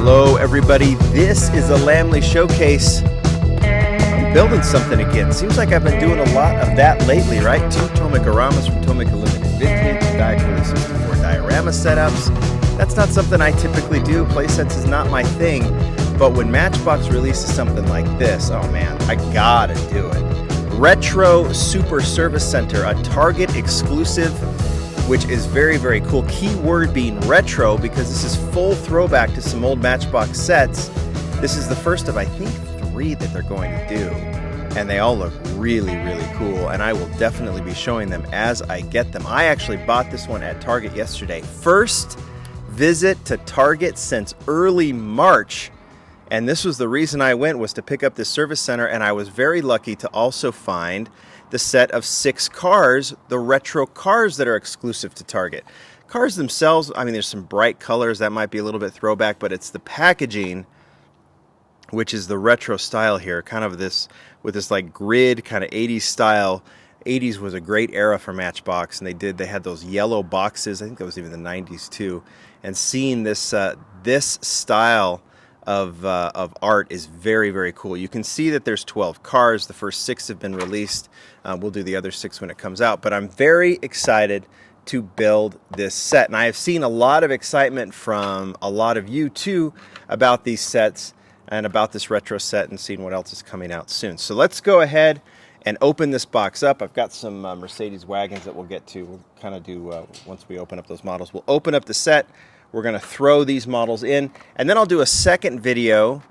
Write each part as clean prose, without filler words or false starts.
Hello everybody, this is a Lamley showcase. I'm building something again. Seems like I've been doing a lot of that lately, right? 2 Tomikauramas from Tomika Limited Vintage, Diacoli 64 diorama setups. That's not something I typically do. Playsets is not my thing. But when Matchbox releases something like this, oh man, I gotta do it. Retro Super Service Center, a Target exclusive, which is very, very cool. Key word being retro, because this is full throwback to some old Matchbox sets. This is the first of, I think, 3 that they're going to do. And they all look really, really cool. And I will definitely be showing them as I get them. I actually bought this one at Target yesterday. First visit to Target since early March. And this was the reason I went, was to pick up this service center. And I was very lucky to also find the set of 6 cars, the retro cars that are exclusive to Target. Cars themselves, I mean, there's some bright colors that might be a little bit throwback, but it's the packaging, which is the retro style here, kind of this, with this like grid kind of 80s style. 80s was a great era for Matchbox, and they had those yellow boxes. I think that was even the 90s too. And seeing this this style of art is very, very cool. You can see that there's 12 cars. The first 6 have been released. We'll do the other 6 when it comes out. But I'm very excited to build this set. And I have seen a lot of excitement from a lot of you too about these sets and about this retro set, and seeing what else is coming out soon. So let's go ahead and open this box up. I've got some Mercedes wagons that we'll get to. We'll kind of do, once we open up those models, we'll open up the set. We're going to throw these models in, and then I'll do a second video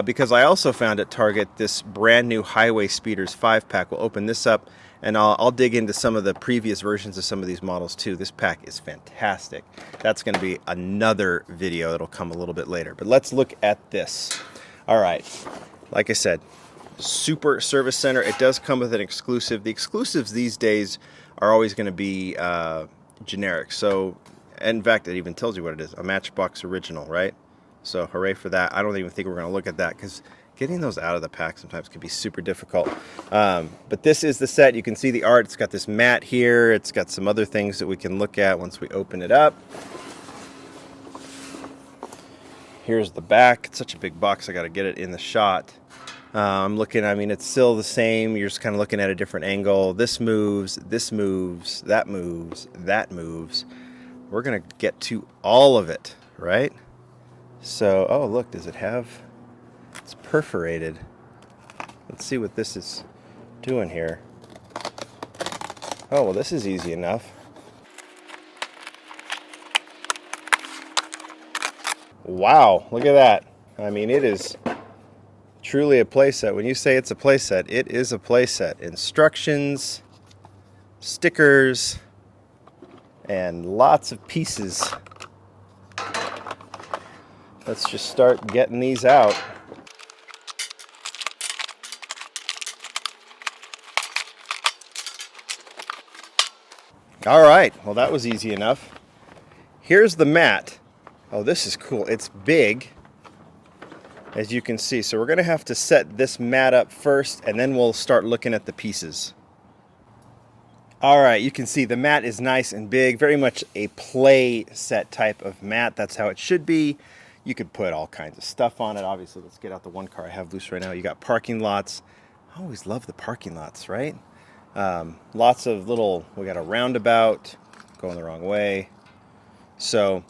because I also found at Target this brand new Highway Speeders 5-pack. We'll open this up, and I'll dig into some of the previous versions of some of these models too. This pack is fantastic. That's going to be another video that'll come a little bit later. But let's look at this. All right, like I said, Super Service Center. It does come with an exclusive. The exclusives these days are always going to be generic. So, in fact, it even tells you what it is, a Matchbox original, right? So hooray for that. I don't even think we're going to look at that, because getting those out of the pack sometimes can be super difficult. But this is the set. You can see the art. It's got this mat here. It's got some other things that we can look at once we open it up. Here's the back. It's such a big box, I got to get it in the shot. I'm looking, I mean, it's still the same. You're just kind of looking at a different angle. This moves, that moves, that moves. We're going to get to all of it, right? So, oh, look, does it have, it's perforated. Let's see what this is doing here. Oh, well, this is easy enough. Wow, look at that. I mean, it is truly a playset. When you say it's a playset, it is a playset. Instructions, stickers, and lots of pieces. Let's just start getting these out. All right, well, that was easy enough. Here's the mat. Oh, this is cool. It's big, as you can see. So we're going to have to set this mat up first, and then we'll start looking at the pieces. All right, you can see the mat is nice and big, very much a play set type of mat. That's how it should be. You could put all kinds of stuff on it. Obviously, let's get out the one car I have loose right now. You got parking lots. I always love the parking lots, right? Lots of little, we got a roundabout, going the wrong way. So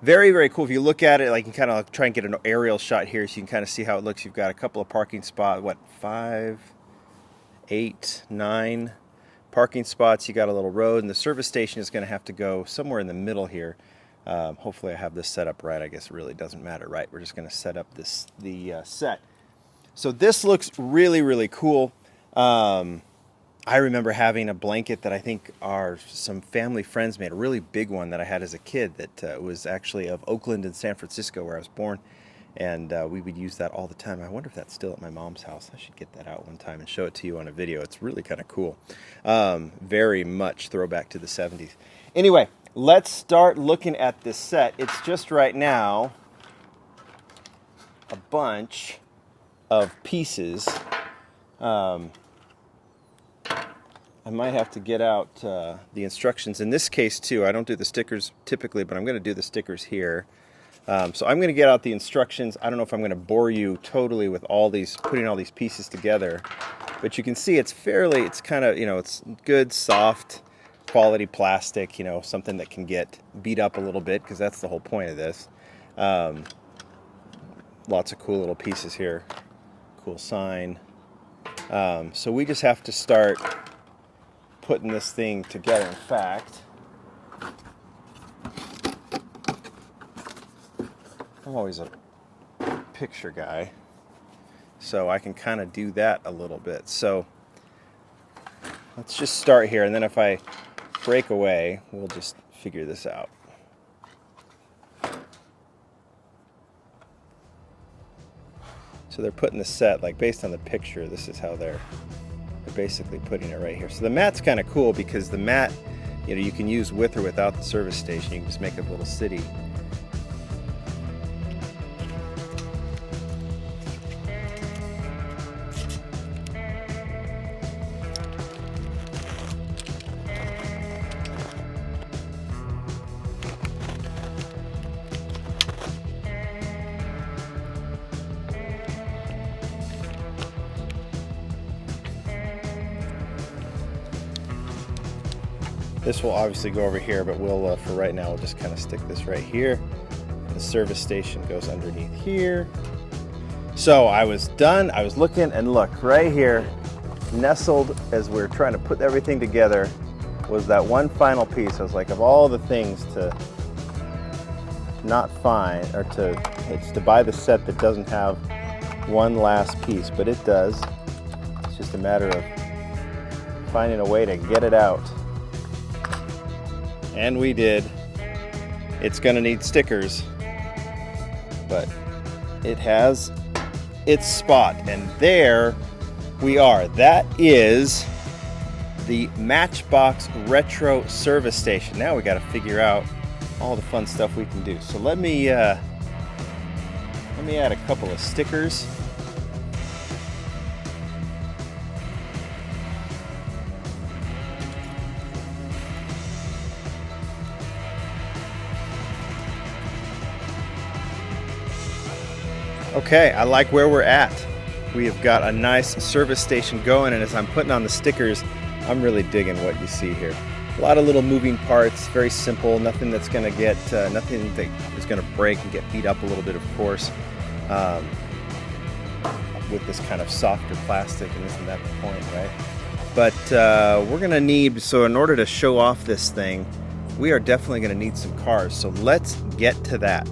very, very cool. If you look at it, like, you can kind of try and get an aerial shot here so you can kind of see how it looks. You've got a couple of parking spots, 5, 8, 9 parking spots. You got a little road, and the service station is going to have to go somewhere in the middle here. Hopefully I have this set up right. I guess it really doesn't matter, right? We're just going to set up the set. So this looks really, really cool. I remember having a blanket that I think some family friends made, a really big one that I had as a kid that was actually of Oakland and San Francisco, where I was born. And we would use that all the time. I wonder if that's still at my mom's house. I should get that out one time and show it to you on a video. It's really kind of cool. Very much throwback to the 70s. Anyway, let's start looking at this set. It's just right now a bunch of pieces. I might have to get out the instructions in this case too. I don't do the stickers typically, but I'm going to do the stickers here. So I'm going to get out the instructions. I don't know if I'm going to bore you totally with putting all these pieces together, but you can see it's kind of, it's good, soft, quality plastic, something that can get beat up a little bit, because that's the whole point of this. Lots of cool little pieces here. Cool sign. So we just have to start putting this thing together. In fact, I'm always a picture guy, so I can kind of do that a little bit. So let's just start here, and then if I break away, we'll just figure this out. So they're putting the set, like based on the picture, this is how they're basically putting it right here. So the mat's kind of cool, because the mat, you can use with or without the service station. You can just make a little city. This will obviously go over here, but we'll, for right now, we'll just kind of stick this right here. The service station goes underneath here. So I was done. I was looking, and look, right here, nestled as we were trying to put everything together, was that one final piece. I was like, of all the things to not find, or it's to buy the set that doesn't have one last piece, but it does. It's just a matter of finding a way to get it out. And we did. It's gonna need stickers, but it has its spot, and there we are. That is the Matchbox Retro Service Station. Now we got to figure out all the fun stuff we can do. So let me add a couple of stickers. Okay, I like where we're at. We have got a nice service station going, and as I'm putting on the stickers, I'm really digging what you see here. A lot of little moving parts, very simple, nothing that's going to get, nothing that is going to break and get beat up a little bit, of course, with this kind of softer plastic, and isn't that the point, right? But we're going to need, so in order to show off this thing, we are definitely going to need some cars, so let's get to that.